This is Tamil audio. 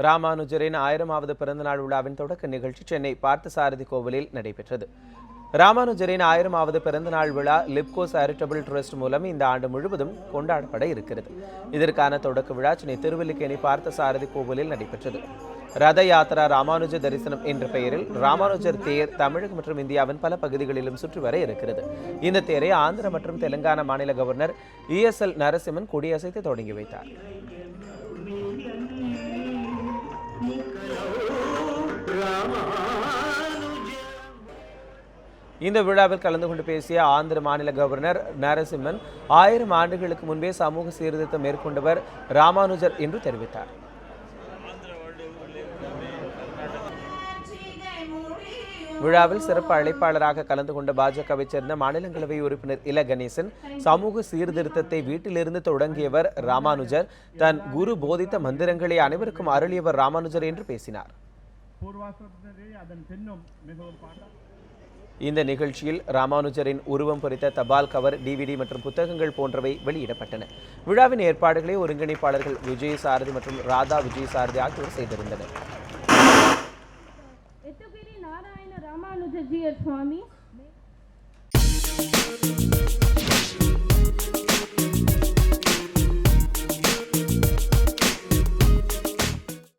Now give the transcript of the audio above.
ராமானுஜரின் 1000வது பிறந்தநாள் விழாவின் தொடக்க நிகழ்ச்சி சென்னை பார்த்தசாரதி கோவிலில் நடைபெற்றது. ராமானுஜரின் 1000வது பிறந்தநாள் விழா லிப்கோ சேரிட்டபிள் ட்ரஸ்ட் மூலம் இந்த ஆண்டு முழுவதும் கொண்டாடப்பட இருக்கிறது. இதற்கான தொடக்க விழா சென்னை திருவல்லிக்கேணி பார்த்தசாரதி கோவிலில் நடைபெற்றது. ரத யாத்ரா ராமானுஜ தரிசனம் என்ற பெயரில் ராமானுஜர் தேர் தமிழகம் மற்றும் இந்தியாவின் பல பகுதிகளிலும் சுற்றி வர இருக்கிறது. இந்த தேரை ஆந்திர மற்றும் தெலுங்கானா மாநில கவர்னர் ESL நரசிம்மன் கொடியசைத்து தொடங்கி வைத்தார். இந்த விழாவில் கலந்து கொண்டு பேசிய ஆந்திர மாநில கவர்னர் நரசிம்மன் 1000 ஆண்டுகளுக்கு முன்பே சமூக சீர்திருத்தம் மேற்கொண்டவர் ராமானுஜர் என்று தெரிவித்தார். விழாவில் சிறப்பு அழைப்பாளராக கலந்து கொண்ட பாஜகவை சேர்ந்த மாநிலங்களவை உறுப்பினர் இல கணேசன், சமூக சீர்திருத்தத்தை வீட்டிலிருந்து தொடங்கியவர் ராமானுஜர், தன் குரு போதித்த மந்திரங்களை அனைவருக்கும் அருளியவர் ராமானுஜர் என்று பேசினார். இந்த நிகழ்ச்சியில் ராமானுஜரின் உருவம் பொறித்த தபால் கவர், DVD மற்றும் புத்தகங்கள் போன்றவை வெளியிடப்பட்டன. விழாவின் ஏற்பாடுகளை ஒருங்கிணைப்பாளர்கள் விஜயசாரதி மற்றும் ராதா விஜயசாரதி ஆகியோர் செய்திருந்தனர். Ramanujaya Swami